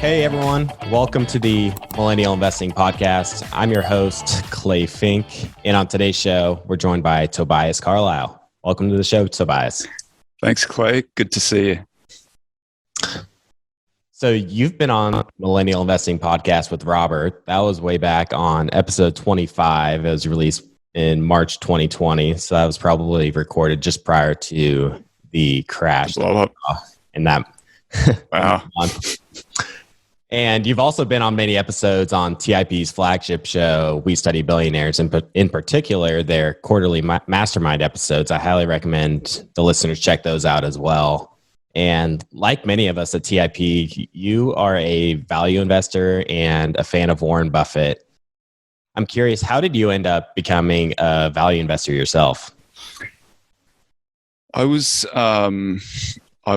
Hey everyone, welcome to the Millennial Investing Podcast. I'm your host, Clay Fink, and on today's show, we're joined by Tobias Carlisle. Welcome to the show, Tobias. Thanks, Clay. Good to see you. So you've been on Millennial Investing Podcast with Robert. That was way back on episode 25. It was released in March 2020, so that was probably recorded just prior to the crash. Blow up. In that Wow. month. And you've also been on many episodes on TIP's flagship show, We Study Billionaires, and in particular, their quarterly mastermind episodes. I highly recommend the listeners check those out as well. And like many of us at TIP, you are a value investor and a fan of Warren Buffett. I'm curious, how did you end up becoming a value investor yourself? I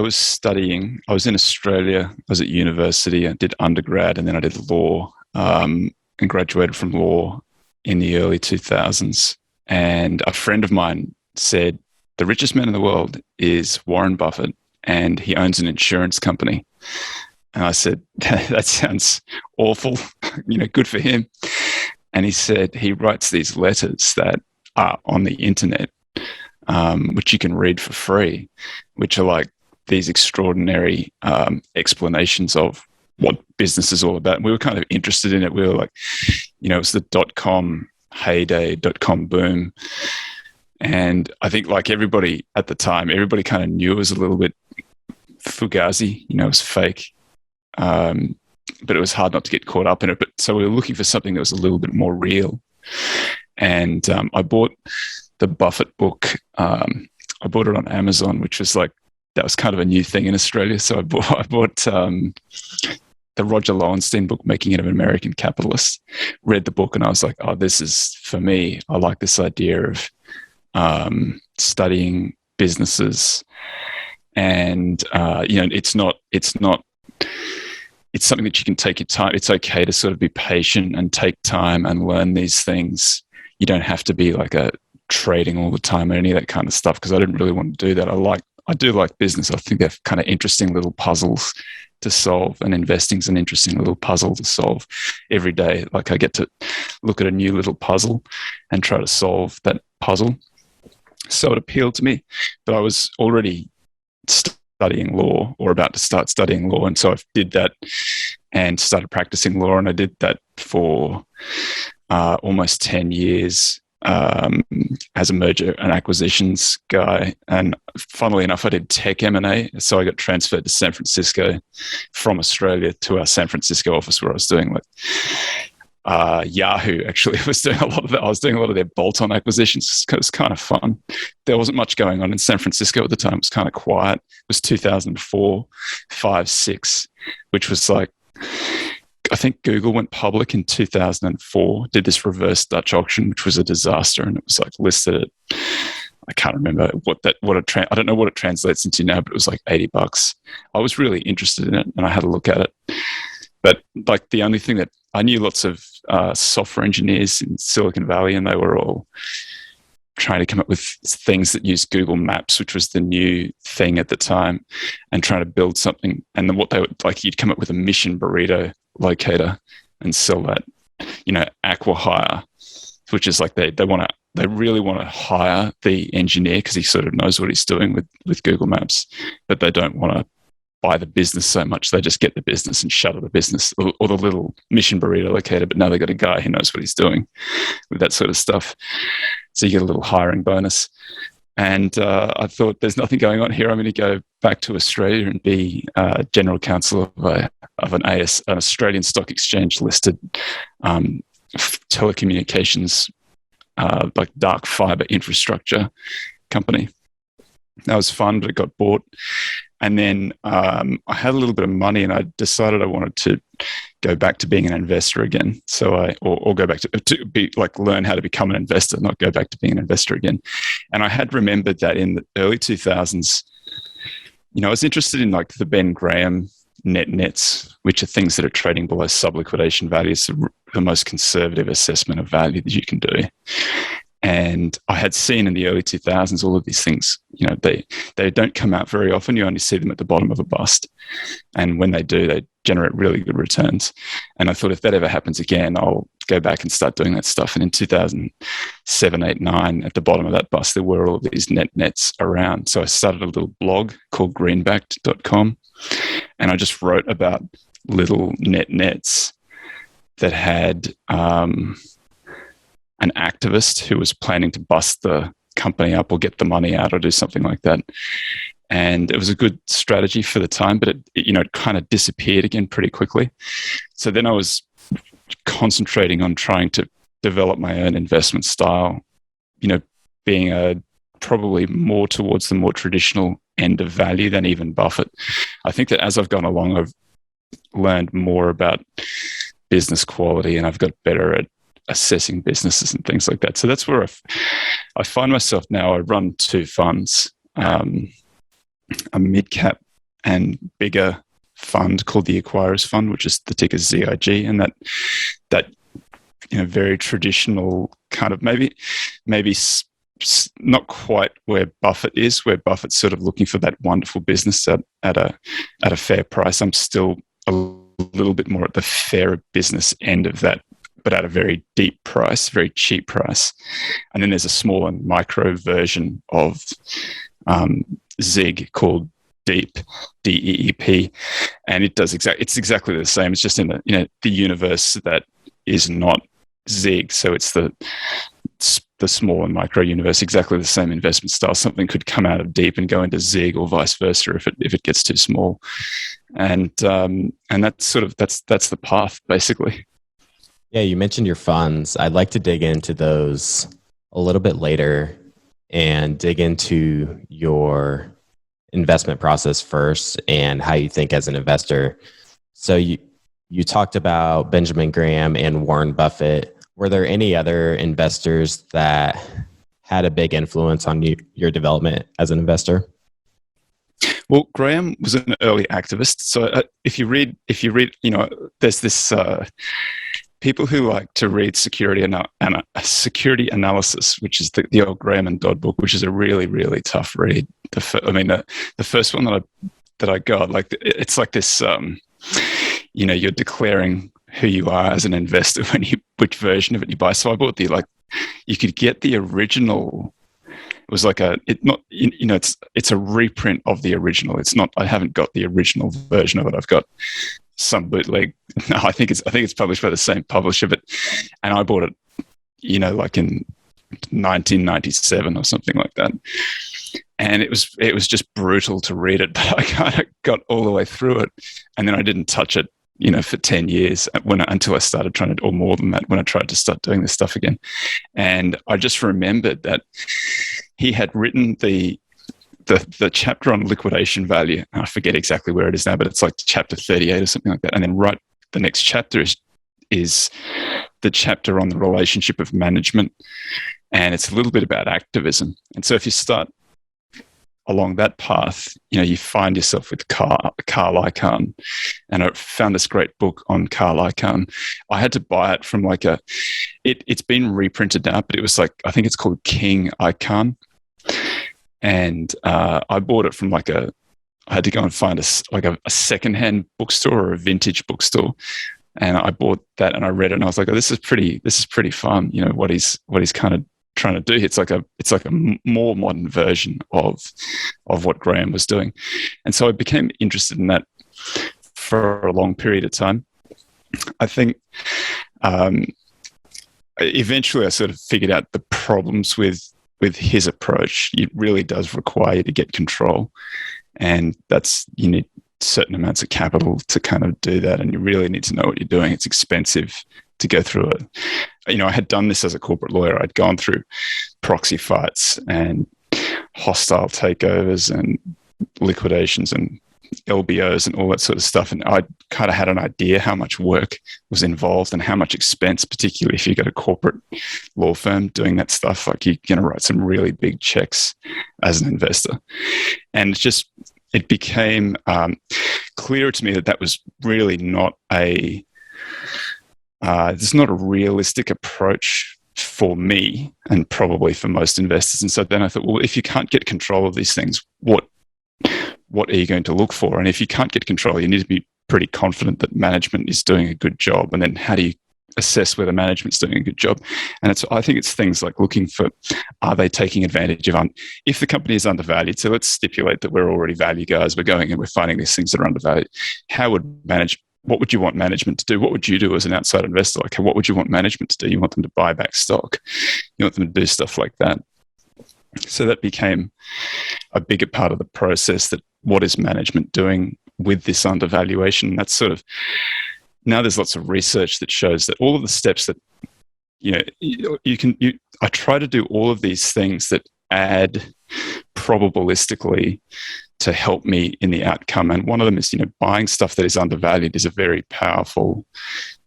was studying. I was in Australia. I was at university. I did undergrad, and then I did law, and graduated from law in the early 2000s. And a friend of mine said, the richest man in the world is Warren Buffett, and he owns an insurance company. And I said, that sounds awful. Good for him. And he said he writes these letters that are on the internet, which you can read for free, which are like these extraordinary explanations of what business is all about. And we were kind of interested in it. We were like, it was the .com heyday, .com boom. And I think like everybody at the time, everybody kind of knew it was a little bit fugazi, it was fake. But it was hard not to get caught up in it. But so we were looking for something that was a little bit more real. And I bought the Buffett book. I bought it on Amazon, which was like, that was kind of a new thing in Australia. So I bought the Roger Lowenstein book, Making It an American Capitalist. Read the book and I was like, oh, this is for me. I like this idea of studying businesses. And, it's something that you can take your time. It's okay to sort of be patient and take time and learn these things. You don't have to be like a trading all the time or any of that kind of stuff, because I didn't really want to do that. I do like business. I think they're kind of interesting little puzzles to solve, and investing's an interesting little puzzle to solve every day. Like I get to look at a new little puzzle and try to solve that puzzle. So it appealed to me, but I was already studying law or about to start studying law. And so I did that and started practicing law. And I did that for almost 10 years. As a merger and acquisitions guy, and funnily enough, I did tech M&A. So I got transferred to San Francisco from Australia to our San Francisco office, where I was doing Yahoo. Actually, was doing a lot of that. I was doing a lot of their bolt-on acquisitions. It was kind of fun. There wasn't much going on in San Francisco at the time. It was kind of quiet. It was 2004, 5, 6, which was like, I think Google went public in 2004, did this reverse Dutch auction, which was a disaster. And it was like listed at, I can't remember I don't know what it translates into now, but it was like $80. I was really interested in it and I had a look at it. But like the only thing that I knew, lots of software engineers in Silicon Valley, and they were all trying to come up with things that used Google Maps, which was the new thing at the time, and trying to build something. And then what they would like, you'd come up with a mission burrito locator and sell that, acqui-hire, which is like they really want to hire the engineer because he sort of knows what he's doing with Google Maps, but they don't want to buy the business so much. They just get the business and shutter the business or the little mission burrito locator. But now they got a guy who knows what he's doing with that sort of stuff. So you get a little hiring bonus. And I thought, there's nothing going on here. I'm going to go back to Australia and be general counsel of an Australian stock exchange listed telecommunications, like dark fiber infrastructure company. That was fun, but it got bought. And then I had a little bit of money, and I decided I wanted to go back to being an investor again. So or go back to be like, learn how to become an investor, not go back to being an investor again. And I had remembered that in the early 2000s, I was interested in like the Ben Graham nets, which are things that are trading below sub-liquidation values, the most conservative assessment of value that you can do. And I had seen in the early 2000s all of these things. They don't come out very often. You only see them at the bottom of a bust. And when they do, they generate really good returns. And I thought if that ever happens again, I'll go back and start doing that stuff. And in 2007, 8, 9, at the bottom of that bus, there were all of these nets around. So I started a little blog called greenbacked.com, and I just wrote about little nets that had an activist who was planning to bust the company up or get the money out or do something like that. And it was a good strategy for the time, but it kind of disappeared again pretty quickly. So then I was concentrating on trying to develop my own investment style, being probably more towards the more traditional end of value than even Buffett. I think that as I've gone along, I've learned more about business quality, and I've got better at assessing businesses and things like that. So that's where I find myself now. I run 2 funds, a mid-cap and bigger fund called the Acquirers Fund, which is the ticker ZIG, and that very traditional kind of maybe not quite where Buffett is, where Buffett's sort of looking for that wonderful business at a fair price. I'm still a little bit more at the fair business end of that, but at a very deep price, very cheap price. And then there's a small and micro version of ZIG called DEEP, DEEP, and it's exactly the same. It's just in the universe that is not ZIG, so it's the small and micro universe, exactly the same investment style. Something could come out of DEEP and go into ZIG, or vice versa if it gets too small. And that's the path basically. Yeah, you mentioned your funds. I'd like to dig into those a little bit later and dig into your investment process first and how you think as an investor. So you talked about Benjamin Graham and Warren Buffett. Were there any other investors that had a big influence on your development as an investor? Well, Graham was an early activist. So if you read, there's this people who like to read security analysis, which is the old Graham and Dodd book, which is a really, really tough read. The first one that I got, like, it's like this, you're declaring who you are as an investor which version of it you buy. So I bought you could get the original. It was like it's a reprint of the original. It's not, I haven't got the original version of it. I've got some bootleg. No, I think it's published by the same publisher, and I bought it, like in 1997 or something like that. And it was just brutal to read it, but I kind of got all the way through it, and then I didn't touch it, for 10 years until I started trying to, or more than that, when I tried to start doing this stuff again. And I just remembered that he had written the chapter on liquidation value. I forget exactly where it is now, but it's like chapter 38 or something like that. And then right the next chapter is the chapter on the relationship of management. And it's a little bit about activism. And so if you start along that path, you find yourself with Carl Icahn. And I found this great book on Carl Icahn. I had to buy it from it's been reprinted now, but it was I think it's called King Icahn. And I bought it from I had to go and find a secondhand bookstore or a vintage bookstore. And I bought that and I read it and I was like, oh, this is pretty fun. What he's kind of trying to do. It's like a more modern version of what Graham was doing. And so I became interested in that for a long period of time. I think eventually I sort of figured out the problems with his approach. It really does require you to get control, and you need certain amounts of capital to kind of do that, and you really need to know what you're doing. It's expensive to go through it. I had done this as a corporate lawyer. I'd gone through proxy fights and hostile takeovers and liquidations and LBOs and all that sort of stuff. And I kind of had an idea how much work was involved and how much expense, particularly if you got a corporate law firm doing that stuff. You're going to write some really big checks as an investor. And it became clear to me that was really not it's not a realistic approach for me and probably for most investors. And so then I thought, well, if you can't get control of these things, what are you going to look for? And if you can't get control, you need to be pretty confident that management is doing a good job? And then how do you assess whether management's doing a good job? And I think it's things like looking for, are they taking advantage of, if the company is undervalued, so let's stipulate that we're already value guys, we're going and we're finding these things that are undervalued. What would you want management to do? What would you do as an outside investor? Like, what would you want management to do? You want them to buy back stock. You want them to do stuff like that. So that became a bigger part of the process, that what is management doing with this undervaluation? That's sort of, now there's lots of research that shows that all of the steps that, I try to do all of these things that add probabilistically to help me in the outcome. And one of them is, buying stuff that is undervalued is a very powerful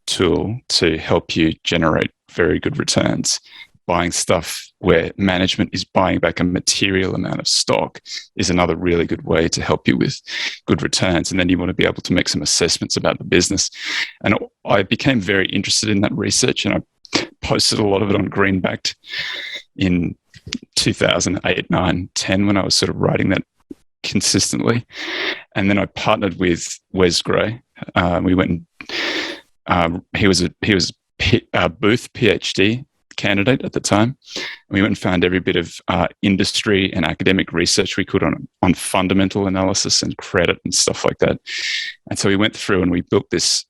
tool to help you generate very good returns. Buying stuff where management is buying back a material amount of stock is another really good way to help you with good returns. And then you want to be able to make some assessments about the business. And I became very interested in that research, and I posted a lot of it on Greenbacked in 2008, 9, 10, when I was sort of writing that consistently. And then I partnered with Wes Gray. We went and he was a Booth PhD candidate at the time. And we went and found every bit of industry and academic research we could on fundamental analysis and credit and stuff like that. And so we went through and we built this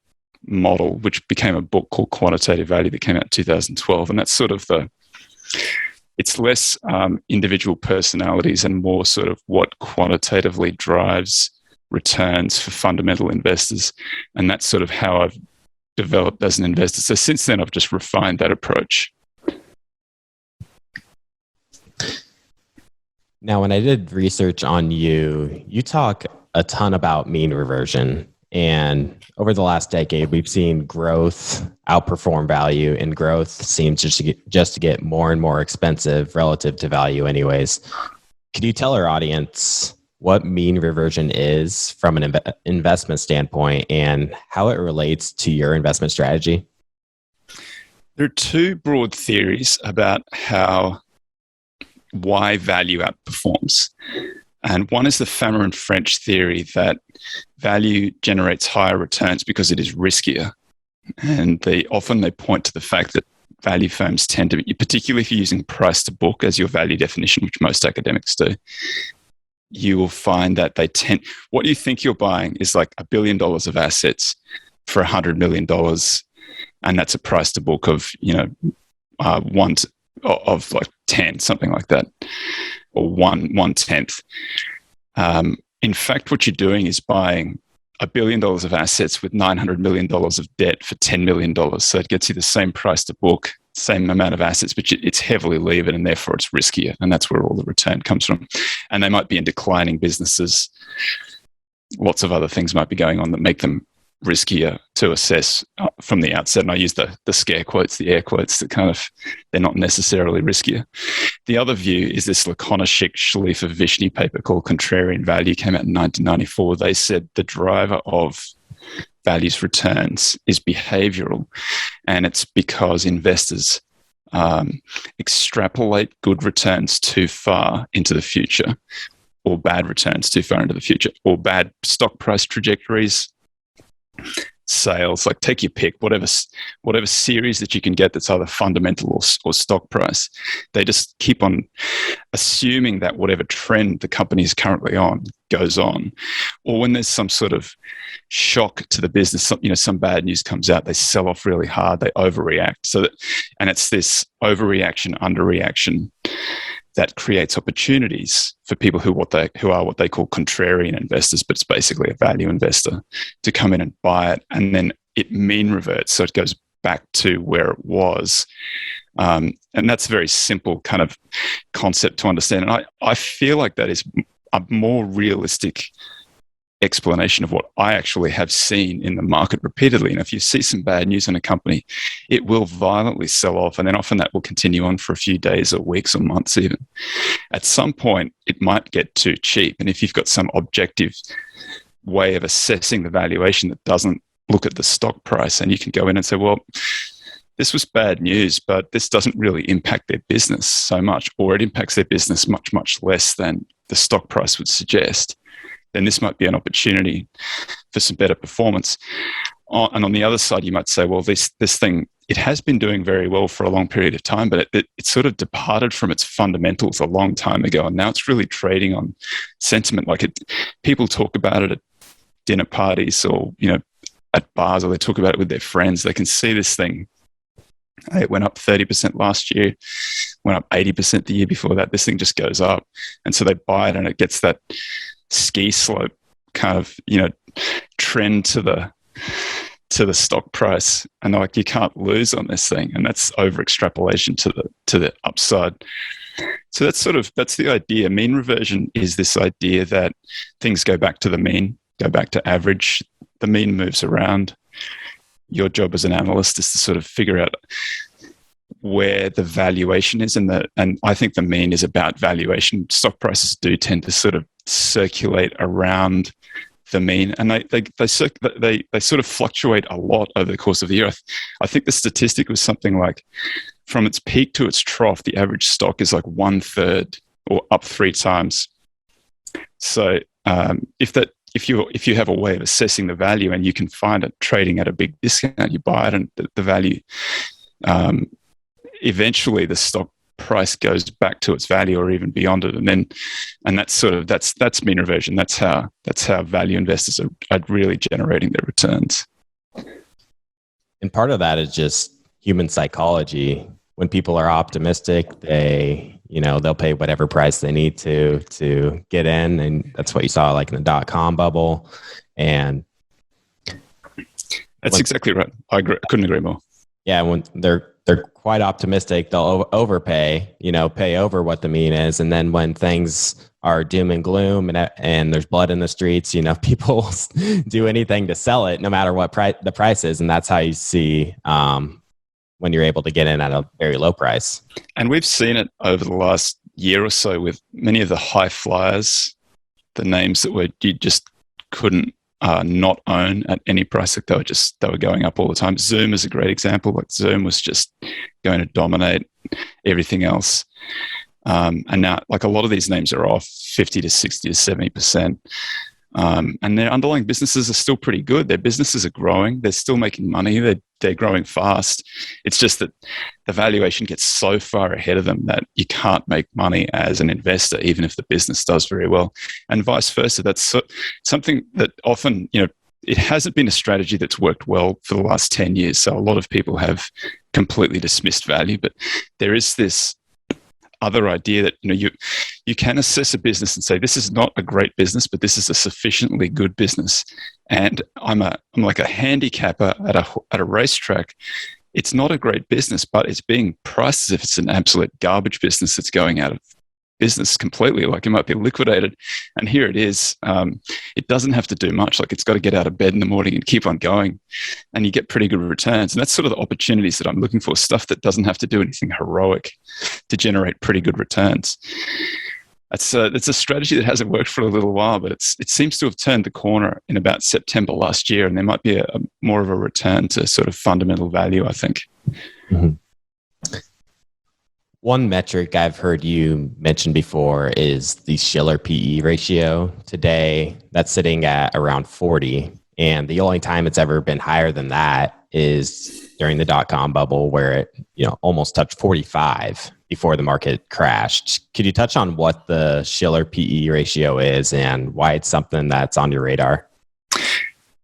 model, which became a book called Quantitative Value that came out in 2012. And that's sort of it's less individual personalities and more sort of what quantitatively drives returns for fundamental investors. And that's sort of how I've developed as an investor. So since then, I've just refined that approach. Now, when I did research on you, you talk a ton about mean reversion. And over the last decade, we've seen growth outperform value, and growth seems just to get more and more expensive relative to value anyways. Could you tell our audience what mean reversion is from an investment standpoint and how it relates to your investment strategy? There are two broad theories about why value outperforms. And one is the Fama French theory that value generates higher returns because it is riskier. And they point to the fact that value firms tend to, particularly if you're using price to book as your value definition, which most academics do, you will find that what you think you're buying is like $1 billion of assets for $100 million. And that's a price to book of, one of like 10, something like that, or 1/10. In fact, what you're doing is buying $1 billion of assets with $900 million of debt for $10 million. So it gets you the same price to book, same amount of assets, but it's heavily levered and therefore it's riskier. And that's where all the return comes from. And they might be in declining businesses. Lots of other things might be going on that make them riskier to assess from the outset. And I use the scare quotes, the air quotes, that kind of, they're not necessarily riskier. The other view is this Lakonishik Shalifa Vishny paper called Contrarian Value, came out in 1994. They said the driver of values returns is behavioral, and it's because investors extrapolate good returns too far into the future, or bad returns too far into the future, or bad stock price trajectories, sales, like take your pick, whatever series that you can get that's either fundamental or stock price. They just keep on assuming that whatever trend the company is currently on goes on. Or when there's some sort of shock to the business, some bad news comes out, they sell off really hard, they overreact. And it's this overreaction, underreaction that creates opportunities for people who are what they call contrarian investors, but it's basically a value investor, to come in and buy it, and then it mean reverts, so it goes back to where it was. And that's a very simple kind of concept to understand. And I feel like that is a more realistic explanation of what I actually have seen in the market repeatedly. And if you see some bad news in a company, it will violently sell off, and then often that will continue on for a few days or weeks or months even. At some point, it might get too cheap. And if you've got some objective way of assessing the valuation that doesn't look at the stock price, and you can go in and say, well, this was bad news, but this doesn't really impact their business so much, or it impacts their business much, much less than the stock price would suggest. then this might be an opportunity for some better performance. And on the other side, you might say, well, this thing, it has been doing very well for a long period of time, but it sort of departed from its fundamentals a long time ago, and now it's really trading on sentiment. Like people talk about it at dinner parties or at bars, or they talk about it with their friends. They can see this thing. It went up 30% last year, went up 80% the year before that. This thing just goes up, and so they buy it, and it gets that ski slope kind of trend to the stock price, and like you can't lose on this thing, and that's over extrapolation to the upside. So that's the idea. Mean reversion is this idea that things go back to the mean, go back to average. The mean moves around. Your job as an analyst is to sort of figure out where the valuation is, and I think the mean is about valuation. Stock prices do tend to sort of circulate around the mean, and they sort of fluctuate a lot over the course of the year. I think the statistic was something like from its peak to its trough, the average stock is like 1/3 or up 3 times. So if you have a way of assessing the value and you can find it trading at a big discount, you buy it, and the value, eventually the stock price goes back to its value or even beyond it, and that's mean reversion. That's how value investors are really generating their returns. And part of that is just human psychology. When people are optimistic, they'll pay whatever price they need to get in, and that's what you saw like in the .com bubble. And that's exactly right. I agree. I couldn't agree more. Yeah, when they're quite optimistic, they'll overpay, pay over what the mean is, and then when things are doom and gloom and there's blood in the streets, people do anything to sell it, no matter what the price is, and that's how you see when you're able to get in at a very low price. And we've seen it over the last year or so with many of the high flyers, the names that you just couldn't not own at any price. Like they were going up all the time. Zoom is a great example. Like Zoom was just going to dominate everything else. And now, like a lot of these names are off 50 to 60 to 70%. And their underlying businesses are still pretty good. Their businesses are growing. They're still making money. They're growing fast. It's just that the valuation gets so far ahead of them that you can't make money as an investor, even if the business does very well. And vice versa. That's something that often, it hasn't been a strategy that's worked well for the last 10 years. So a lot of people have completely dismissed value, but there is this other idea that you can assess a business and say, this is not a great business, but this is a sufficiently good business. And I'm like a handicapper at a racetrack. It's not a great business, but it's being priced as if it's an absolute garbage business that's going out of business completely. Like it might be liquidated, and here it is. It doesn't have to do much. Like it's got to get out of bed in the morning and keep on going, and you get pretty good returns. And that's sort of the opportunities that I'm looking for, stuff that doesn't have to do anything heroic to generate pretty good returns. It's a strategy that hasn't worked for a little while, but it seems to have turned the corner in about September last year, and there might be a more of a return to sort of fundamental value, I think. Mm-hmm. One metric I've heard you mention before is the Shiller PE ratio. Today, that's sitting at around 40. And the only time it's ever been higher than that is during the .com bubble, where it almost touched 45 before the market crashed. Could you touch on what the Shiller PE ratio is and why it's something that's on your radar?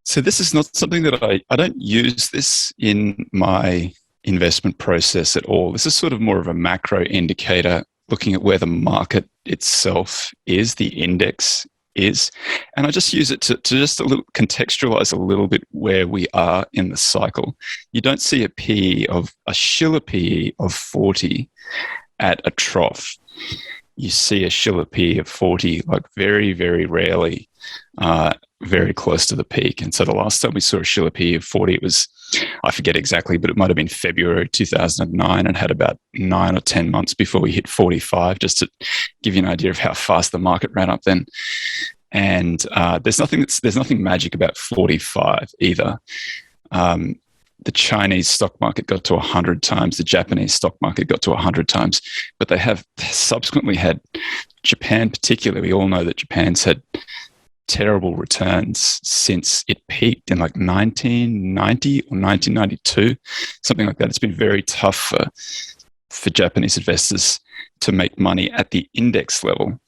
So this is not something that I don't use this in my investment process at all. This is sort of more of a macro indicator, looking at where the market itself is, the index is. And I just use it to just contextualize a little bit where we are in the cycle. You don't see a Shiller PE of 40 at a trough. You see a Shiller PE of 40 like very, very rarely, very close to the peak. And so the last time we saw a Shiller PE of 40, it was, I forget exactly, but it might have been February 2009, and had about 9 or 10 months before we hit 45, just to give you an idea of how fast the market ran up then. And there's nothing magic about 45 either. The Chinese stock market got to 100 times. The Japanese stock market got to 100 times. But they have subsequently had, Japan particularly, we all know that Japan's had terrible returns since it peaked in like 1990 or 1992, something like that. It's been very tough for Japanese investors to make money at the index level.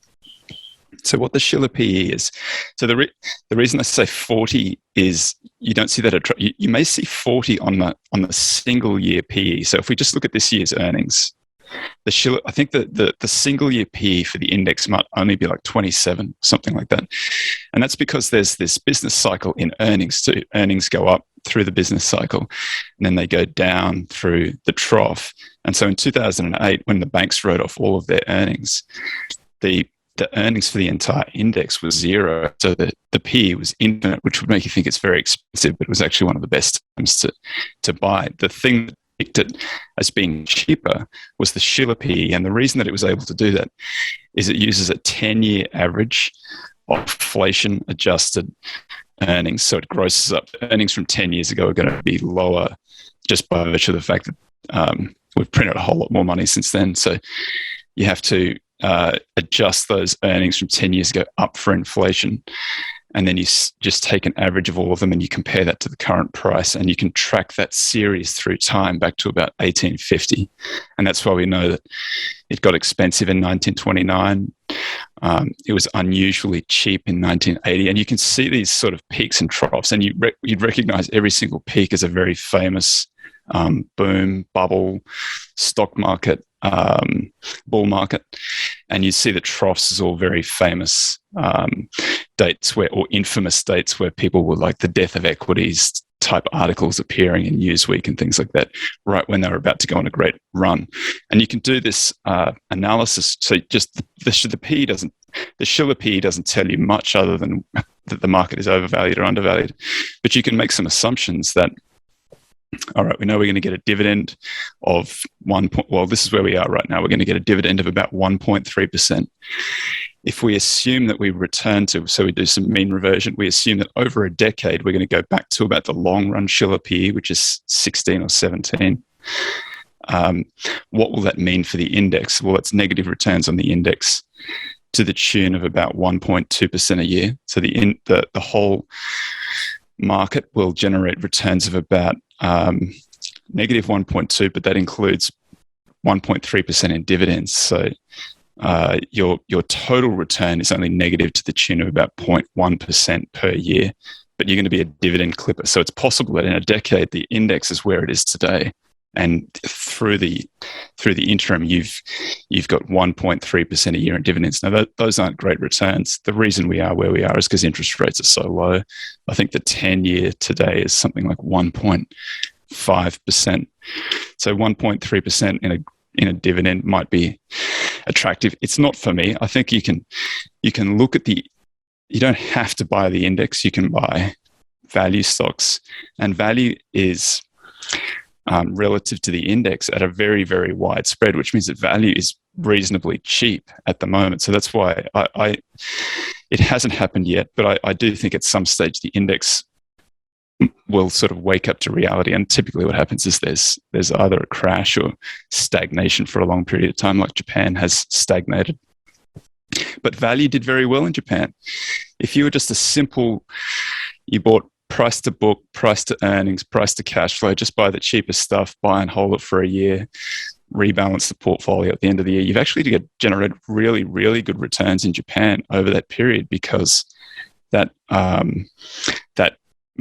So what the Shiller PE is, so the reason I say 40 is you don't see that you may see 40 on the single year PE. So if we just look at this year's earnings, the Shiller, I think the single year PE for the index might only be like 27, something like that. And that's because there's this business cycle in earnings too. Earnings go up through the business cycle, and then they go down through the trough. And so in 2008, when the banks wrote off all of their earnings, the earnings for the entire index was zero. So the PE was infinite, which would make you think it's very expensive, but it was actually one of the best times to buy. The thing that picked it as being cheaper was the Shiller PE. And the reason that it was able to do that is it uses a 10-year average of inflation-adjusted earnings. So it grosses up. Earnings from 10 years ago are going to be lower just by virtue of the fact that we've printed a whole lot more money since then. So you have to adjust those earnings from 10 years ago up for inflation. And then you just take an average of all of them and you compare that to the current price, and you can track that series through time back to about 1850. And that's why we know that it got expensive in 1929. It was unusually cheap in 1980. And you can see these sort of peaks and troughs, and you'd recognize every single peak as a very famous boom, bubble, stock market, bull market. And you see the troughs as all very famous dates or infamous dates where people were like the death of equities type articles appearing in Newsweek and things like that, right when they were about to go on a great run. And you can do this analysis. So just the Shiller PE doesn't tell you much other than that the market is overvalued or undervalued, but you can make some assumptions that, all right, we know we're going to get a dividend of this is where we are right now. We're going to get a dividend of about 1.3%. If we assume that we return to, so we do some mean reversion, we assume that over a decade, we're going to go back to about the long run Shiller PE, which is 16 or 17. What will that mean for the index? Well, it's negative returns on the index to the tune of about 1.2% a year. So the whole market will generate returns of about negative 1.2, but that includes 1.3% in dividends. So your total return is only negative to the tune of about 0.1% per year, but you're going to be a dividend clipper. So it's possible that in a decade, the index is where it is today, and through the interim, you've got 1.3% a year in dividends. Now, those aren't great returns. The reason we are where we are is because interest rates are so low. I think the 10-year today is something like 1.5%. So 1.3% in a dividend might be attractive. It's not for me. I think you can look at you don't have to buy the index. You can buy value stocks, and value is relative to the index at a very, very wide spread, which means that value is reasonably cheap at the moment. So that's why it hasn't happened yet, but I do think at some stage the index will sort of wake up to reality. And typically what happens is there's either a crash or stagnation for a long period of time, like Japan has stagnated. But value did very well in Japan. If you were just you bought price to book, price to earnings, price to cash flow, just buy the cheapest stuff, buy and hold it for a year, rebalance the portfolio at the end of the year, you've actually generated really, really good returns in Japan over that period, because that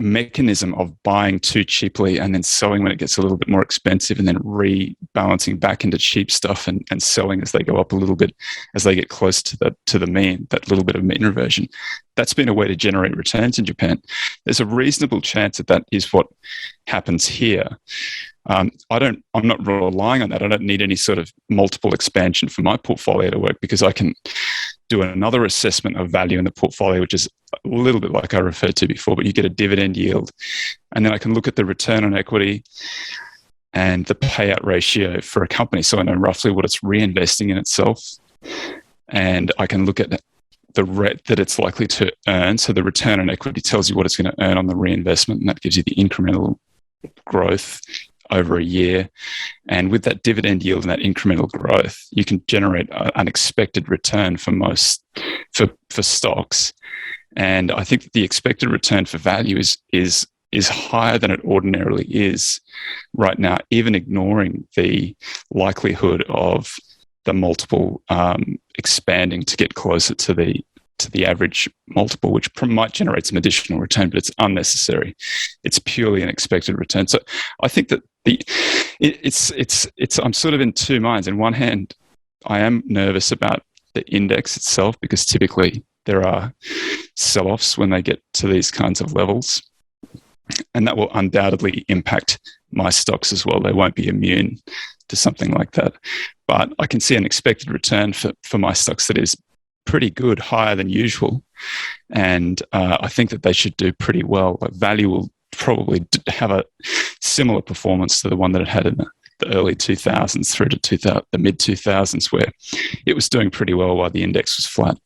mechanism of buying too cheaply and then selling when it gets a little bit more expensive, and then rebalancing back into cheap stuff and selling as they go up a little bit, as they get close to the mean, that little bit of mean reversion, that's been a way to generate returns in Japan. There's a reasonable chance that is what happens here. I'm not relying on that. I don't need any sort of multiple expansion for my portfolio to work, because I can do another assessment of value in the portfolio, which is a little bit like I referred to before, but you get a dividend yield. And then I can look at the return on equity and the payout ratio for a company, so I know roughly what it's reinvesting in itself. And I can look at the rate that it's likely to earn. So the return on equity tells you what it's going to earn on the reinvestment, and that gives you the incremental growth over a year. And with that dividend yield and that incremental growth, you can generate an expected return for stocks. And I think that the expected return for value is higher than it ordinarily is right now, even ignoring the likelihood of the multiple expanding to get closer to the average multiple, which might generate some additional return, but it's unnecessary. It's purely an expected return. So I think that I'm sort of in two minds. On one hand, I am nervous about the index itself because typically there are sell-offs when they get to these kinds of levels, and that will undoubtedly impact my stocks as well. They won't be immune to something like that. But I can see an expected return for my stocks that is pretty good, higher than usual. And I think that they should do pretty well. Like value will probably have a similar performance to the one that it had in the early 2000s through to the mid 2000s, where it was doing pretty well while the index was flat.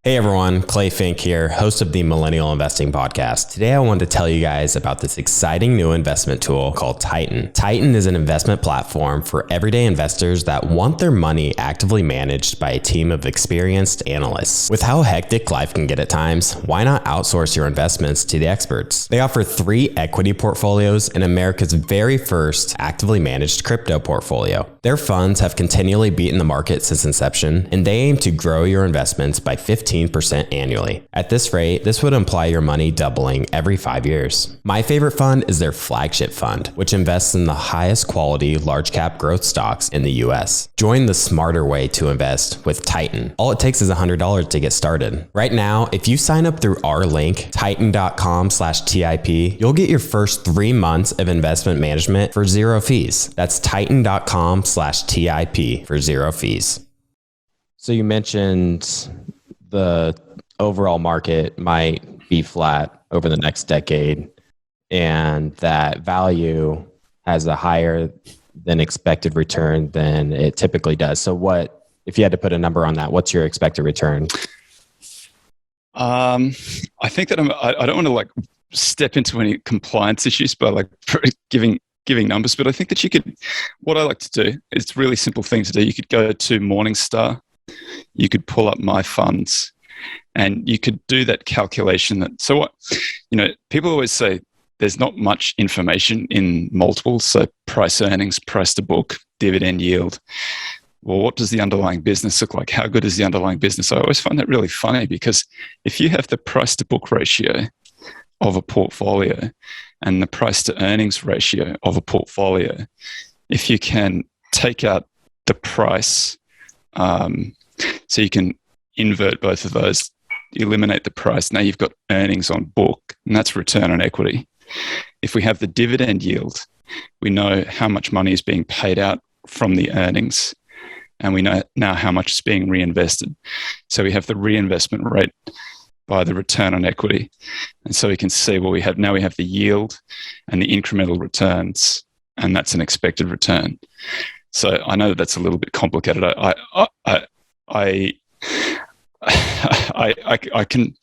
Hey everyone, Clay Fink here, host of the Millennial Investing Podcast. Today I wanted to tell you guys about this exciting new investment tool called Titan. Titan is an investment platform for everyday investors that want their money actively managed by a team of experienced analysts. With how hectic life can get at times, why not outsource your investments to the experts? They offer 3 equity portfolios and America's very first actively managed crypto portfolio. Their funds have continually beaten the market since inception, and they aim to grow your investments by 15% annually. At this rate, this would imply your money doubling every 5 years. My favorite fund is their flagship fund, which invests in the highest quality large cap growth stocks in the US. Join the smarter way to invest with Titan. All it takes is $100 to get started. Right now, if you sign up through our link, titan.com/TIP, you'll get your first 3 months of investment management for 0 fees. That's titan.com/TIP for 0 fees. So you mentioned the overall market might be flat over the next decade and that value has a higher than expected return than it typically does. So what, if you had to put a number on that, what's your expected return? I think that I don't want to like step into any compliance issues by like giving numbers, but I think that you could, what I like to do, it's a really simple thing to do. You could go to Morningstar, you could pull up my funds, and you could do that calculation. So what, people always say there's not much information in multiples. So price earnings, price to book, dividend yield. Well, what does the underlying business look like? How good is the underlying business? I always find that really funny because if you have the price to book ratio of a portfolio and the price to earnings ratio of a portfolio, if you can take out the price, so you can invert both of those, eliminate the price. Now you've got earnings on book, and that's return on equity. If we have the dividend yield, we know how much money is being paid out from the earnings, and we know now how much is being reinvested. So we have the reinvestment rate by the return on equity. And so we can see what we have. Now we have the yield and the incremental returns, and that's an expected return. So I know that that's a little bit complicated. I can.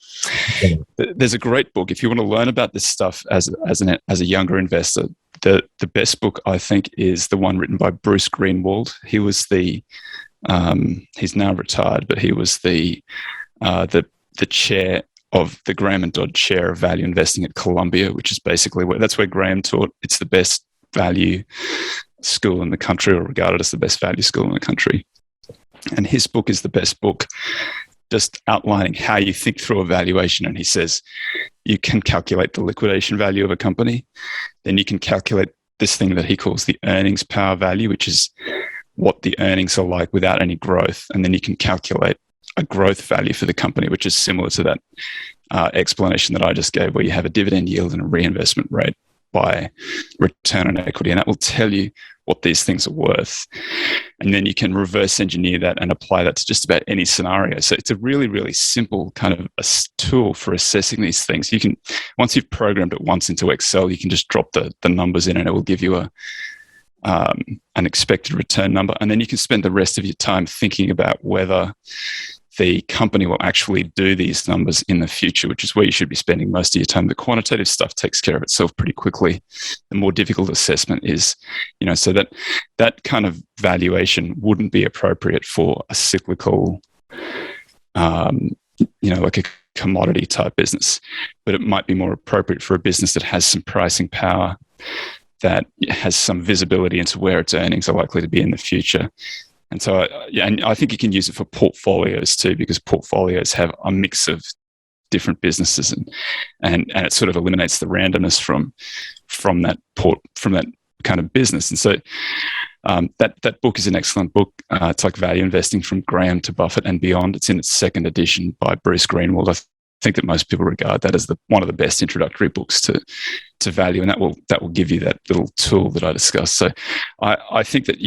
There's a great book if you want to learn about this stuff as a younger investor. The best book I think is the one written by Bruce Greenwald. He was he's now retired, but he was the chair of the Graham and Dodd Chair of Value Investing at Columbia, which is basically that's where Graham taught. It's the best value school in the country, or regarded as the best value school in the country. And his book is the best book, just outlining how you think through a valuation. And he says you can calculate the liquidation value of a company, then you can calculate this thing that he calls the earnings power value, which is what the earnings are like without any growth. And then you can calculate a growth value for the company, which is similar to that explanation that I just gave, where you have a dividend yield and a reinvestment rate by return on equity. And that will tell you what these things are worth. And then you can reverse engineer that and apply that to just about any scenario. So it's a really, really simple kind of a tool for assessing these things. You can, once you've programmed it once into Excel, you can just drop the numbers in and it will give you an expected return number. And then you can spend the rest of your time thinking about whether the company will actually do these numbers in the future, which is where you should be spending most of your time. The quantitative stuff takes care of itself pretty quickly. The more difficult assessment is, so that kind of valuation wouldn't be appropriate for a cyclical, like a commodity type business, but it might be more appropriate for a business that has some pricing power, that has some visibility into where its earnings are likely to be in the future. And so, and I think you can use it for portfolios too, because portfolios have a mix of different businesses, and it sort of eliminates the randomness from that kind of business. And so that book is an excellent book. It's like Value Investing from Graham to Buffett and Beyond. It's in its second edition by Bruce Greenwald. I think that most people regard that as one of the best introductory books to value, and that will give you that little tool that I discussed. So I think that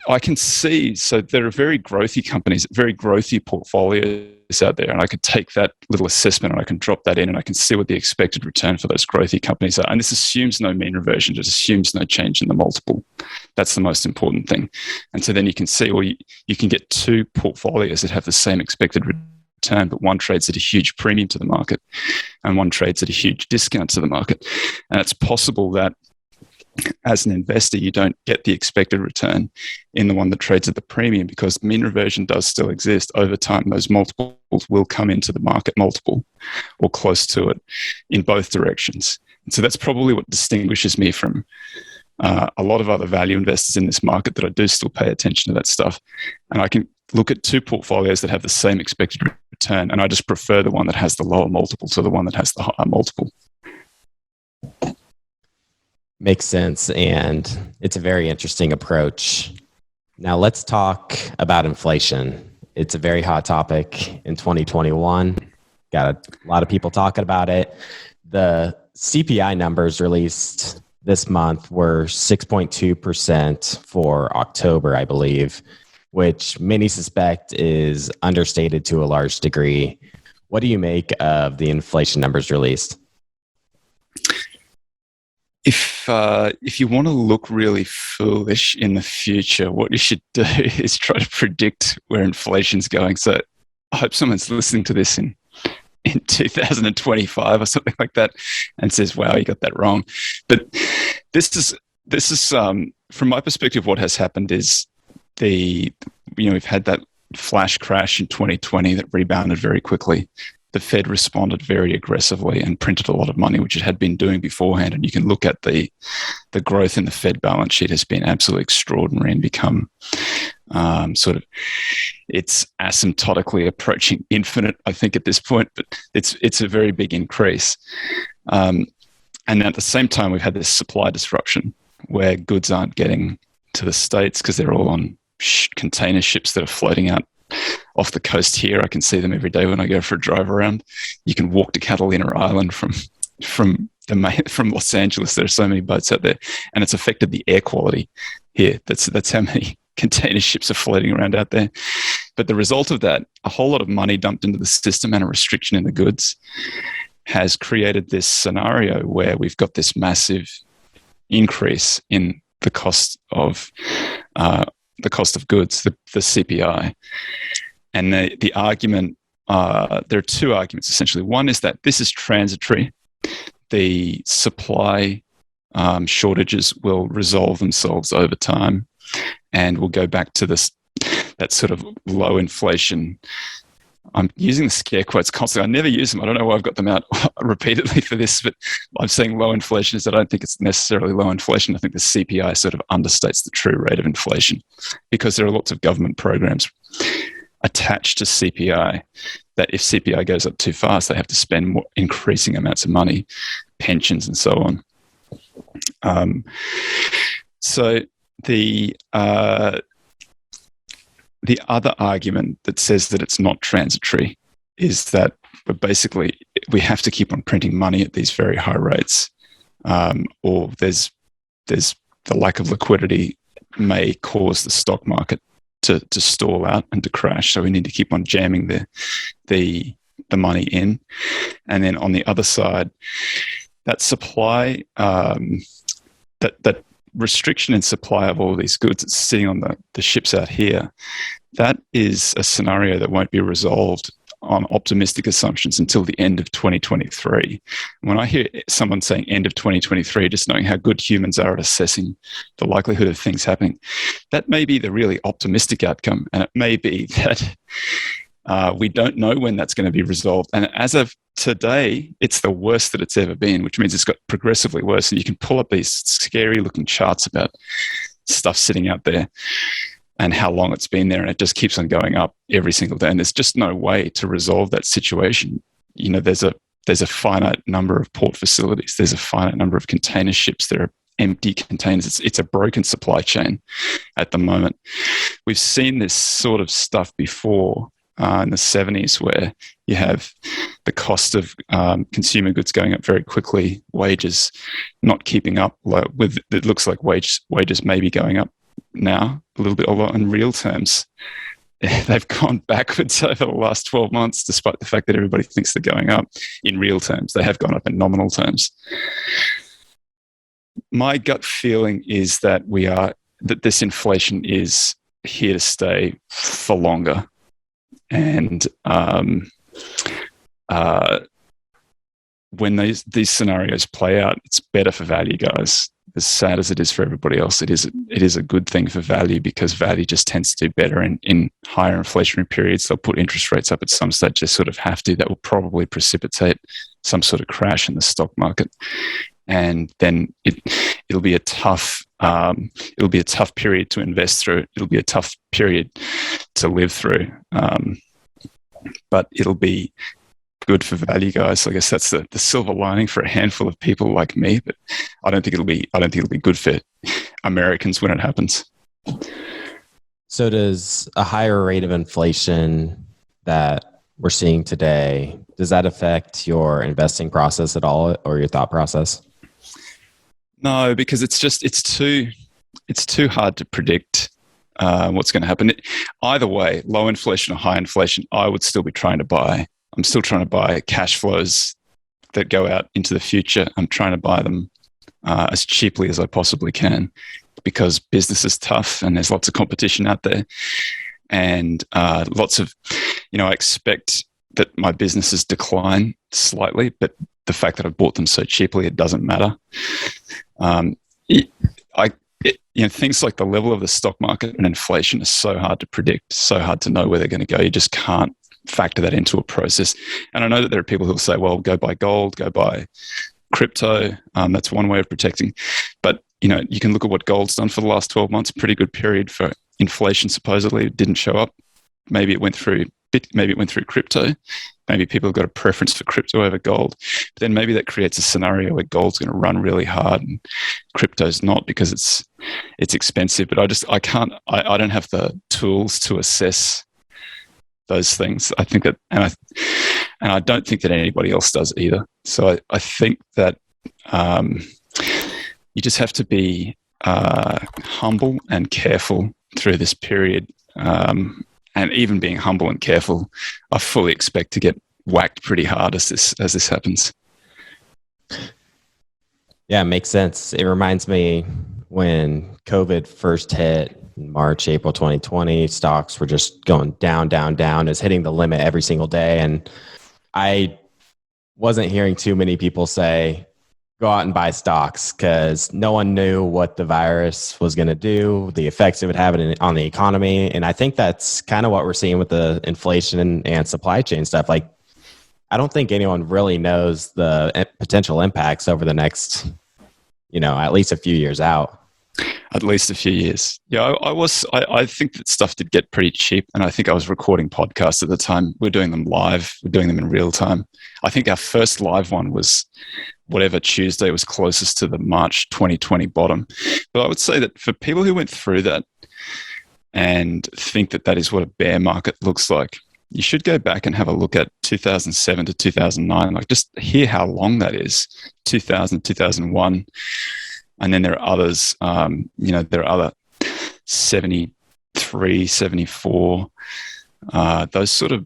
I can see, so there are very growthy companies, very growthy portfolios out there, and I could take that little assessment and I can drop that in and I can see what the expected return for those growthy companies are. And this assumes no mean reversion, it assumes no change in the multiple. That's the most important thing. And so then you can see, well, you can get two portfolios that have the same expected return, but one trades at a huge premium to the market and one trades at a huge discount to the market. And it's possible that as an investor, you don't get the expected return in the one that trades at the premium, because mean reversion does still exist. Over time, those multiples will come into the market multiple or close to it in both directions. And so that's probably what distinguishes me from a lot of other value investors in this market, that I do still pay attention to that stuff. And I can look at two portfolios that have the same expected return, and I just prefer the one that has the lower multiple to the one that has the higher multiple. Makes sense, and it's a very interesting approach. Now let's talk about inflation. It's a very hot topic in 2021. Got a lot of people talking about it. The CPI numbers released this month were 6.2% for October, I believe, which many suspect is understated to a large degree. What do you make of the inflation numbers released? If you want to look really foolish in the future, what you should do is try to predict where inflation's going. So I hope someone's listening to this in 2025 or something like that and says, wow, you got that wrong. But this is from my perspective, what has happened is we've had that flash crash in 2020 that rebounded very quickly. The Fed responded very aggressively and printed a lot of money, which it had been doing beforehand. And you can look at the growth in the Fed balance sheet has been absolutely extraordinary and become it's asymptotically approaching infinite, I think, at this point. But it's a very big increase. And at the same time, we've had this supply disruption where goods aren't getting to the States because they're all on container ships that are floating out off the coast here. I can see them every day when I go for a drive around. You can walk to Catalina Island from Los Angeles. There are so many boats out there, and it's affected the air quality here. That's how many container ships are floating around out there. But the result of that, a whole lot of money dumped into the system and a restriction in the goods, has created this scenario where we've got this massive increase in the cost of goods, the CPI. And the argument, there are two arguments essentially. One is that this is transitory. The supply shortages will resolve themselves over time, and we'll go back to that sort of low inflation. I'm using the scare quotes constantly. I never use them. I don't know why I've got them out repeatedly for this, but I'm saying low inflation is that I don't think it's necessarily low inflation. I think the CPI sort of understates the true rate of inflation, because there are lots of government programs attached to CPI that if CPI goes up too fast, they have to spend more increasing amounts of money, pensions and so on. So the other argument that says that it's not transitory is that we have to keep on printing money at these very high rates, or there's the lack of liquidity may cause the stock market to stall out and to crash. So we need to keep on jamming the money in. And then on the other side, that supply, that restriction in supply of all of these goods that's sitting on the ships out here, that is a scenario that won't be resolved on optimistic assumptions until the end of 2023. When I hear someone saying end of 2023, just knowing how good humans are at assessing the likelihood of things happening, that may be the really optimistic outcome. And it may be that We don't know when that's going to be resolved. And as of today, it's the worst that it's ever been, which means it's got progressively worse. And you can pull up these scary looking charts about stuff sitting out there and how long it's been there. And it just keeps on going up every single day. And there's just no way to resolve that situation. You know, there's a finite number of port facilities. There's a finite number of container ships. There are empty containers. It's a broken supply chain at the moment. We've seen this sort of stuff before in the 70s, where you have the cost of consumer goods going up very quickly, wages not keeping up with, it looks like wages may be going up now a lot in real terms. They've gone backwards over the last 12 months, despite the fact that everybody thinks they're going up. In real terms, they have gone up in nominal terms. My gut feeling is that that this inflation is here to stay for longer. And when these scenarios play out, it's better for value guys. As sad as it is for everybody else, it is a good thing for value, because value just tends to do better in higher inflationary periods. They'll put interest rates up at some stage. They sort of have to. That will probably precipitate some sort of crash in the stock market, and then it'll be a tough period to invest through. It'll be a tough period to live through, but it'll be good for value guys. So I guess that's the silver lining for a handful of people like me. But I don't think it'll be good for Americans when it happens. So does a higher rate of inflation that we're seeing today, does that affect your investing process at all, or your thought process? No, because it's too hard to predict what's going to happen. Either way, low inflation or high inflation, I would still be trying to buy. I'm still trying to buy cash flows that go out into the future. I'm trying to buy them as cheaply as I possibly can, because business is tough and there's lots of competition out there. And I expect that my businesses decline slightly, but the fact that I bought them so cheaply, it doesn't matter. Things like the level of the stock market and inflation is so hard to predict, so hard to know where they're going to go. You just can't factor that into a process. And I know that there are people who will say, well, go buy gold, go buy crypto. That's one way of protecting. But, you can look at what gold's done for the last 12 months, pretty good period for inflation, supposedly. It didn't show up. Maybe it went through crypto. Maybe people have got a preference for crypto over gold. But then maybe that creates a scenario where gold's going to run really hard and crypto's not, because it's expensive. But I don't have the tools to assess those things. I think that, and I don't think that anybody else does either. So I think that you just have to be humble and careful through this period. And even being humble and careful, I fully expect to get whacked pretty hard as this happens. Yeah, it makes sense. It reminds me when COVID first hit in March, April 2020, stocks were just going down, down, down. It's hitting the limit every single day. And I wasn't hearing too many people say, go out and buy stocks, because no one knew what the virus was going to do, the effects it would have on the economy. And I think that's kind of what we're seeing with the inflation and supply chain stuff. Like, I don't think anyone really knows the potential impacts over the next, at least a few years out. At least a few years. Yeah, I think that stuff did get pretty cheap. And I think I was recording podcasts at the time. We're doing them live. We're doing them in real time. I think our first live one was whatever Tuesday was closest to the March 2020 bottom. But I would say that for people who went through that and think that that is what a bear market looks like, you should go back and have a look at 2007 to 2009. Like, just hear how long that is. 2000, 2001. And then there are others, there are other 73, 74. Those sort of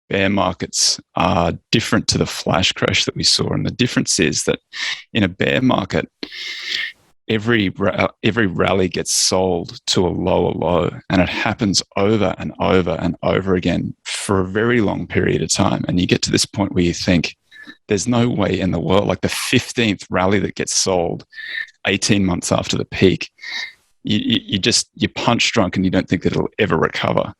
bear markets are different to the flash crash that we saw. And the difference is that in a bear market, every rally gets sold to a lower low, and it happens over and over and over again for a very long period of time. And you get to this point where you think, there's no way in the world, like the 15th rally that gets sold 18 months after the peak, you punch drunk and you don't think that it'll ever recover.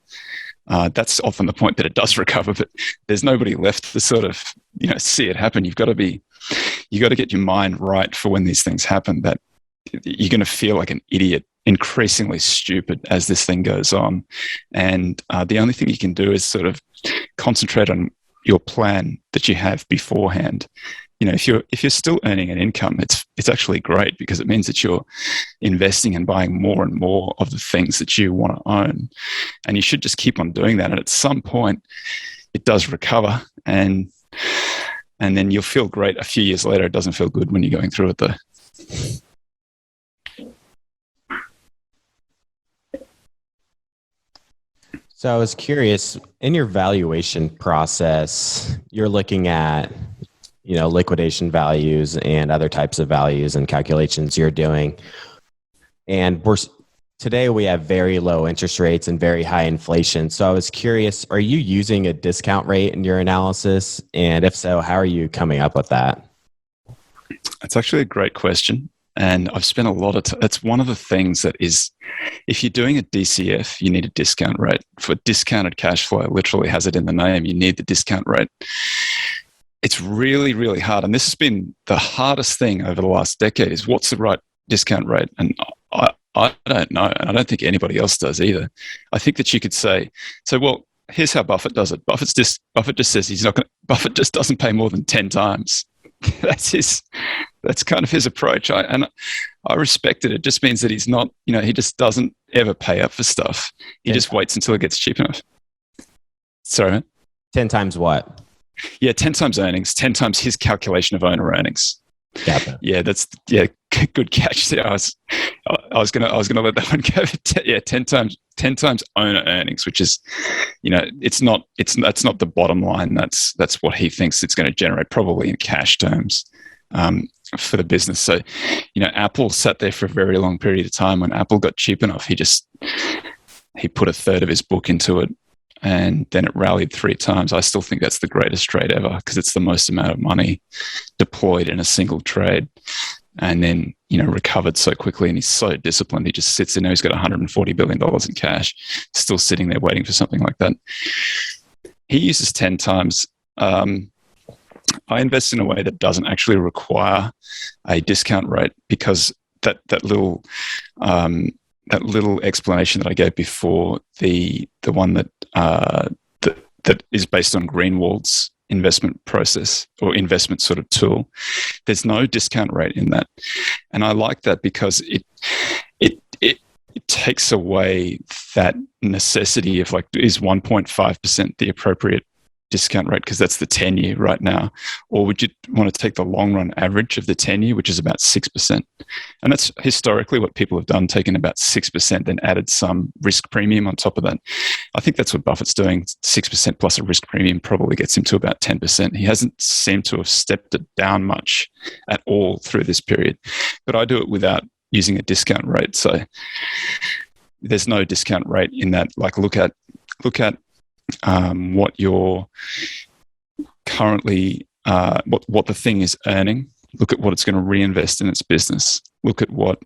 That's often the point that it does recover, but there's nobody left to sort of, see it happen. You got to get your mind right for when these things happen, that you're going to feel like an idiot, increasingly stupid as this thing goes on. And the only thing you can do is sort of concentrate on your plan that you have beforehand. If you're still earning an income, it's actually great, because it means that you're investing and buying more and more of the things that you want to own. And you should just keep on doing that. And at some point, it does recover, and then you'll feel great a few years later. It doesn't feel good when you're going through it, though. So I was curious, in your valuation process, you're looking at, liquidation values and other types of values and calculations you're doing. And today we have very low interest rates and very high inflation. So I was curious, are you using a discount rate in your analysis? And if so, how are you coming up with that? That's actually a great question. And I've spent a lot of time. That's one of the things that is, if you're doing a DCF, you need a discount rate. For discounted cash flow, it literally has it in the name. You need the discount rate. It's really, really hard. And this has been the hardest thing over the last decade, is what's the right discount rate? And I don't know. And I don't think anybody else does either. I think that you could say, well, here's how Buffett does it. Buffett just says he's not going to, Buffett just doesn't pay more than 10 times. That's kind of his approach. I respect it. It just means that he's not, he just doesn't ever pay up for stuff. He just waits until it gets cheap enough. Sorry, man? 10 times what? Yeah, 10 times earnings, 10 times his calculation of owner earnings. Yeah, good catch. I was gonna let that one go. 10 times owner earnings, which is, that's not the bottom line. That's what he thinks it's going to generate, probably in cash terms, for the business. So, Apple sat there for a very long period of time. When Apple got cheap enough, he put a third of his book into it, and then it rallied 3 times. I still think that's the greatest trade ever, because it's the most amount of money deployed in a single trade, and then, recovered so quickly. And he's so disciplined. He just sits in there. He's got $140 billion in cash, still sitting there waiting for something like that. He uses 10 times. I invest in a way that doesn't actually require a discount rate, because that little explanation that I gave before, the one that is based on Greenwald's investment process or investment sort of tool, there's no discount rate in that. And I like that, because it takes away that necessity of, like, is 1.5% the appropriate discount rate, because that's the 10-year right now, or would you want to take the long run average of the 10-year, which is about 6%? And that's historically what people have done, taken about 6%, then added some risk premium on top of that. I think that's what Buffett's doing. 6% plus a risk premium probably gets him to about 10%. He hasn't seemed to have stepped it down much at all through this period, but I do it without using a discount rate. So there's no discount rate in that. Like, look at what you're currently, what the thing is earning. Look at what it's going to reinvest in its business. Look at what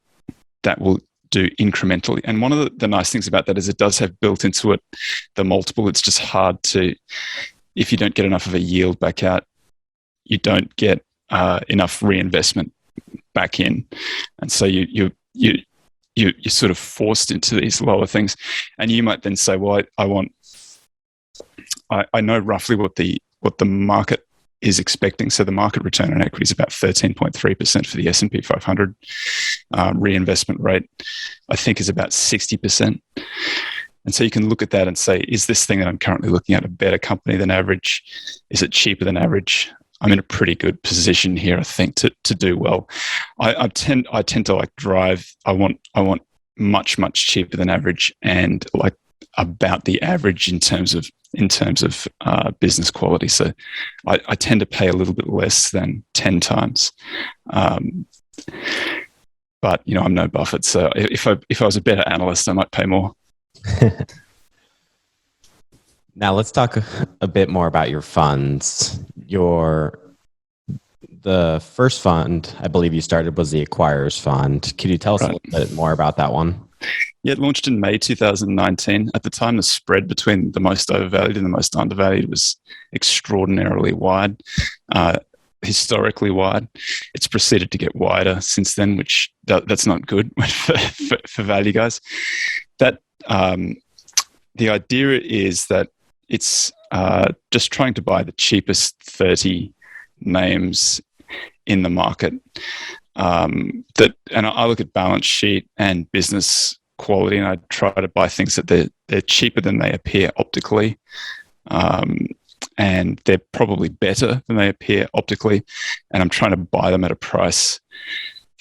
that will do incrementally. And one of the nice things about that is it does have built into it the multiple. It's just hard to, if you don't get enough of a yield back out, you don't get enough reinvestment back in, and so you're sort of forced into these lower things. And you might then say, well, I know roughly what the market is expecting. So the market return on equity is about 13.3% for the S&P 500. Reinvestment rate, I think, is about 60%. And so you can look at that and say, is this thing that I'm currently looking at a better company than average? Is it cheaper than average? I'm in a pretty good position here, I think, to do well. I tend to like drive. I want much cheaper than average, and like about the average in terms of business quality. So I tend to pay a little bit less than 10 times. But I'm no Buffett, so if I was a better analyst, I might pay more. Now let's talk a bit more about your funds. The first fund I believe you started was the Acquirers Fund. Could you tell us a little bit more about that one? Yeah, it launched in May 2019. At the time, the spread between the most overvalued and the most undervalued was extraordinarily wide, historically wide. It's proceeded to get wider since then, which that's not good for value guys. That the idea is that it's just trying to buy the cheapest 30 names in the market. And I look at balance sheet and business quality, and I try to buy things that they're cheaper than they appear optically, and they're probably better than they appear optically, and I'm trying to buy them at a price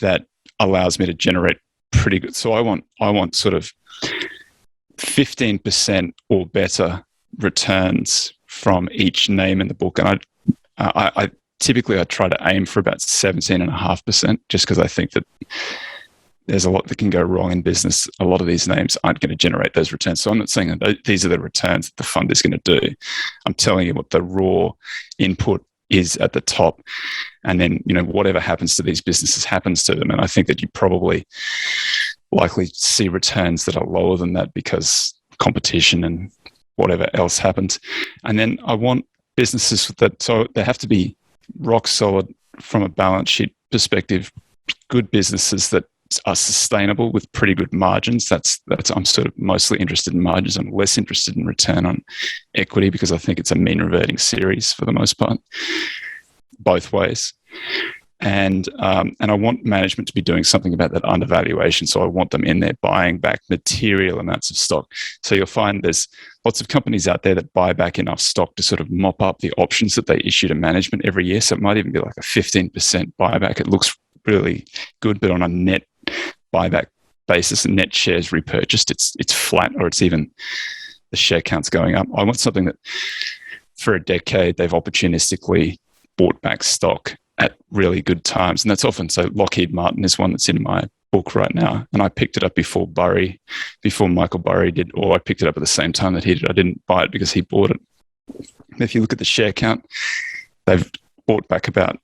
that allows me to generate pretty good. So I want sort of 15% or better returns from each name in the book, and I typically I try to aim for about 17.5%, just because I think that there's a lot that can go wrong in business. A lot of these names aren't going to generate those returns. So I'm not saying that these are the returns that the fund is going to do. I'm telling you what the raw input is at the top. And then, whatever happens to these businesses happens to them. And I think that you probably likely see returns that are lower than that because competition and whatever else happens. And then I want businesses so they have to be rock solid from a balance sheet perspective, good businesses that are sustainable with pretty good margins. That's I'm sort of mostly interested in margins. I'm less interested in return on equity because I think it's a mean reverting series for the most part, both ways. And I want management to be doing something about that undervaluation. So I want them in there buying back material amounts of stock. So you'll find there's lots of companies out there that buy back enough stock to sort of mop up the options that they issue to management every year. So it might even be like a 15% buyback. It looks really good, but on a net buyback basis and net shares repurchased, it's flat, or it's even the share count's going up. I want something that for a decade they've opportunistically bought back stock at really good times. And that's often, so Lockheed Martin is one that's in my book right now. And I picked it up before Michael Burry did, or I picked it up at the same time that he did. I didn't buy it because he bought it. And if you look at the share count, they've bought back about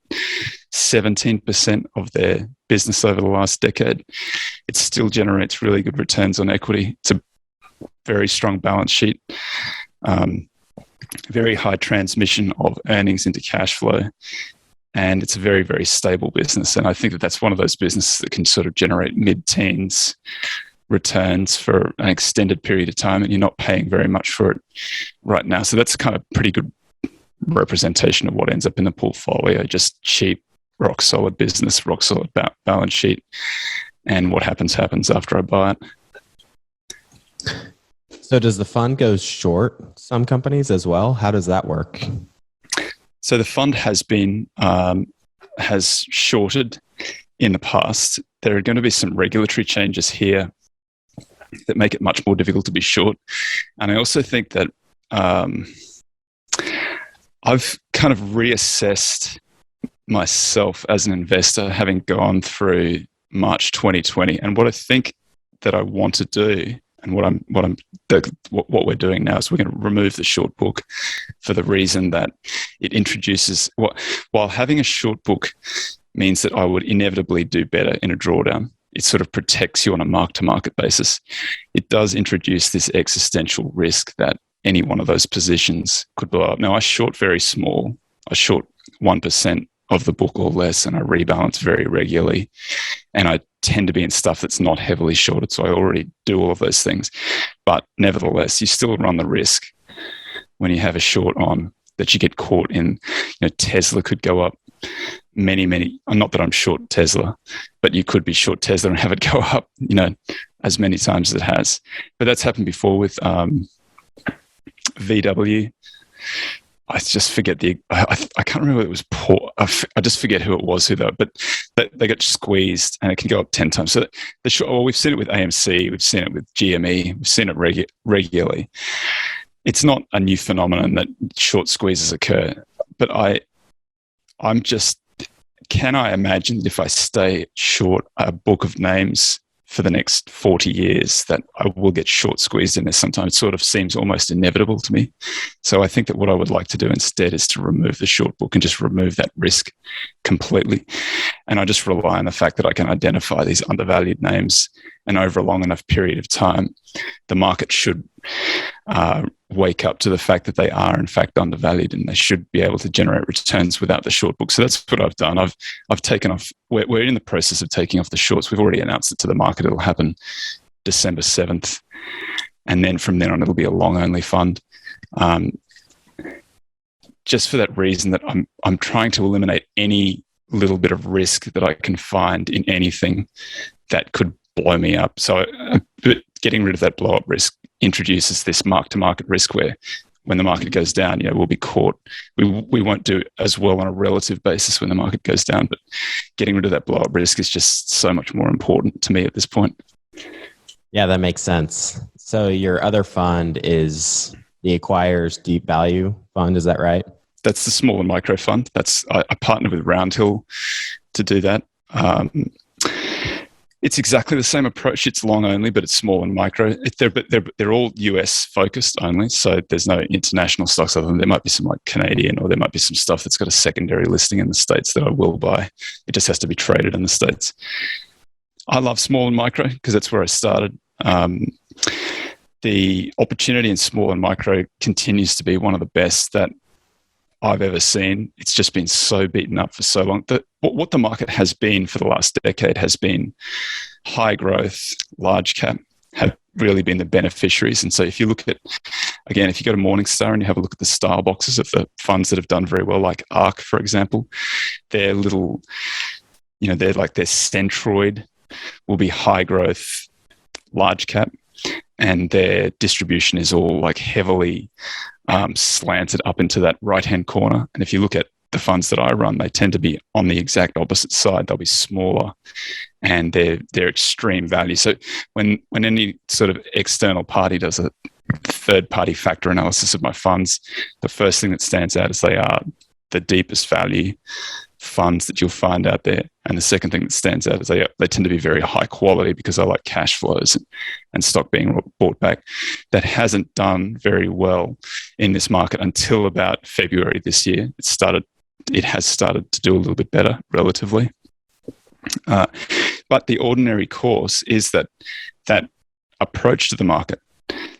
17% of their business over the last decade. It still generates really good returns on equity. It's a very strong balance sheet, very high transmission of earnings into cash flow. And it's a very, very stable business. And I think that that's one of those businesses that can sort of generate mid-teens returns for an extended period of time, and you're not paying very much for it right now. So that's kind of pretty good representation of what ends up in the portfolio. Just cheap, rock solid business, rock solid balance sheet. And what happens after I buy it. So does the fund go short some companies as well? How does that work? So the fund has shorted in the past. There are going to be some regulatory changes here that make it much more difficult to be short. And I also think that I've kind of reassessed myself as an investor, having gone through March 2020. And what I think that I want to do, and what we're doing now is we're going to remove the short book for the reason that it introduces, while having a short book means that I would inevitably do better in a drawdown. It sort of protects you on a mark-to-market basis. It does introduce this existential risk that any one of those positions could blow up. Now, I short very small. I short 1% of the book or less, and I rebalance very regularly. And I tend to be in stuff that's not heavily shorted, so I already do all of those things. But nevertheless, you still run the risk when you have a short on that you get caught in. Tesla could go up many, not that I'm short Tesla, but you could be short Tesla and have it go up, as many times as it has. But that's happened before with VW. I just forget I can't remember. It was Paul. I just forget who it was but they got squeezed and it can go up 10 times. So we've seen it with AMC, we've seen it with GME, we've seen it regularly. It's not a new phenomenon that short squeezes occur, but can I imagine that if I stay short a book of names for the next 40 years that I will get short squeezed in there sometimes. It sort of seems almost inevitable to me. So I think that what I would like to do instead is to remove the short book and just remove that risk completely. And I just rely on the fact that I can identify these undervalued names, and over a long enough period of time, the market should wake up to the fact that they are in fact undervalued, and they should be able to generate returns without the short book. So that's what I've done. I've taken off. We're in the process of taking off the shorts. We've already announced it to the market. It'll happen December 7th, and then from then on, it'll be a long only fund. Just for that reason that I'm trying to eliminate any little bit of risk that I can find in anything that could blow me up. So getting rid of that blow up risk introduces this mark-to-market risk where when the market goes down, we'll be caught. We won't do as well on a relative basis when the market goes down, but getting rid of that blow-up risk is just so much more important to me at this point. Yeah, that makes sense. So your other fund is the Acquires Deep Value Fund, is that right? That's the small and micro fund. I partnered with Roundhill to do that. It's exactly the same approach. It's long only, but it's small and micro. They're all US focused only, so there's no international stocks other than there might be some like Canadian, or there might be some stuff that's got a secondary listing in the States that I will buy. It just has to be traded in the States. I love small and micro because that's where I started. The opportunity in small and micro continues to be one of the best that I've ever seen. It's just been so beaten up for so long. What the market has been for the last decade has been high growth, large cap have really been the beneficiaries. And so if you look at, again, if you go to Morningstar and you have a look at the style boxes of the funds that have done very well, like ARK, for example, their little, they're like their centroid will be high growth, large cap, and their distribution is all like heavily slanted up into that right-hand corner. And if you look at the funds that I run, they tend to be on the exact opposite side. They'll be smaller and they're extreme value. So when any sort of external party does a third-party factor analysis of my funds, the first thing that stands out is they are the deepest value funds that you'll find out there. And the second thing that stands out is they tend to be very high quality because I like cash flows and stock being bought back. That hasn't done very well in this market until about February this year. It has started to do a little bit better relatively. But the ordinary course is that approach to the market,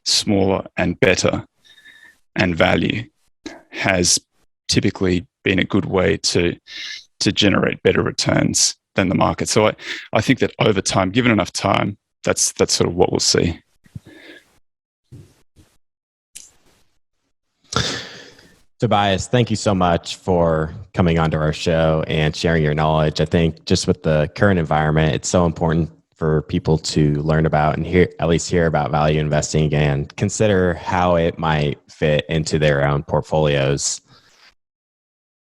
smaller and better and value, has typically been a good way to generate better returns than the market. So I think that over time, given enough time, that's sort of what we'll see. Tobias, thank you so much for coming onto our show and sharing your knowledge. I think just with the current environment, it's so important for people to learn about and at least hear about value investing and consider how it might fit into their own portfolios.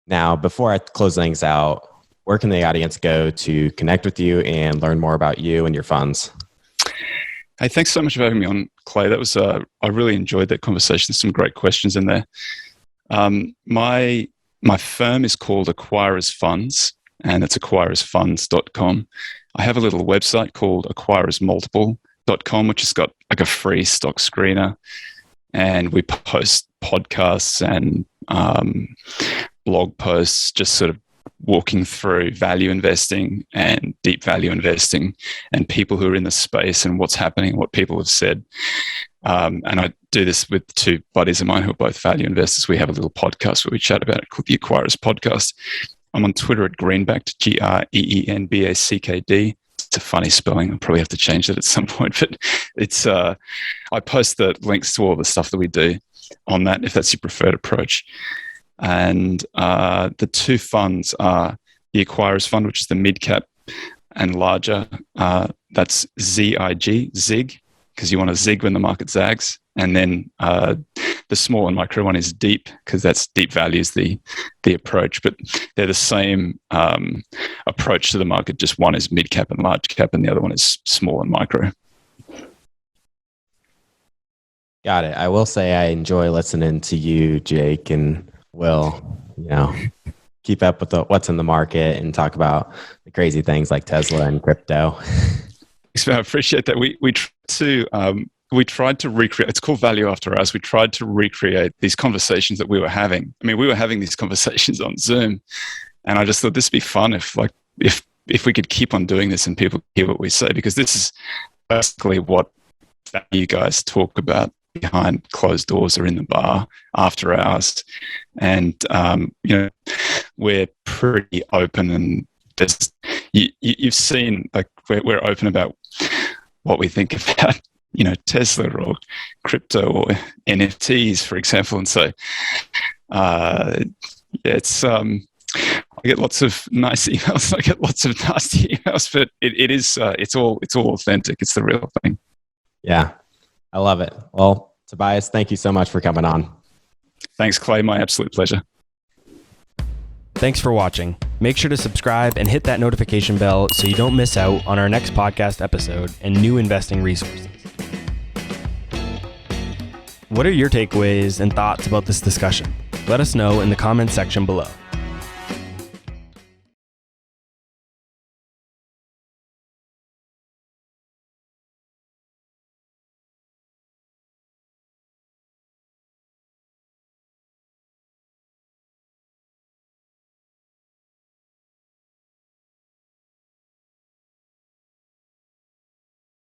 Now, before I close things out, where can the audience go to connect with you and learn more about you and your funds? Hey, thanks so much for having me on, Clay. That was I really enjoyed that conversation. There's some great questions in there. My firm is called Acquirers Funds, and it's acquirersfunds.com. I have a little website called acquirersmultiple.com, which has got like a free stock screener, and we post podcasts and blog posts just sort of walking through value investing and deep value investing and people who are in the space and what's happening, what people have said. And I do this with two buddies of mine who are both value investors. We have a little podcast where we chat about it called the Acquirers Podcast. I'm on Twitter at Greenbacked, GREENBACKD. It's a funny spelling. I'll probably have to change it at some point, but it's I post the links to all the stuff that we do on that if that's your preferred approach. And the two funds are the Acquirers Fund, which is the mid-cap and larger. That's ZIG, because you want to zig when the market zags. And then the small and micro one is deep, because that's deep value is the approach. But they're the same approach to the market. Just one is mid-cap and large cap, and the other one is small and micro. Got it. I will say I enjoy listening to you, Jake, and Will, keep up with what's in the market and talk about the crazy things like Tesla and crypto. I appreciate that. We tried to recreate, it's called Value After Hours. We tried to recreate these conversations that we were having. I mean, we were having these conversations on Zoom, and I just thought this would be fun if we could keep on doing this and people hear what we say, because this is basically what you guys talk about behind closed doors or in the bar after hours. And, we're pretty open, and you've seen, like, we're open about what we think about, Tesla or crypto or NFTs, for example. And so, it's, I get lots of nice emails. I get lots of nasty emails, but it's all authentic. It's the real thing. Yeah, I love it. Well, Tobias, thank you so much for coming on. Thanks, Clay. My absolute pleasure. Thanks for watching. Make sure to subscribe and hit that notification bell so you don't miss out on our next podcast episode and new investing resources. What are your takeaways and thoughts about this discussion? Let us know in the comments section below.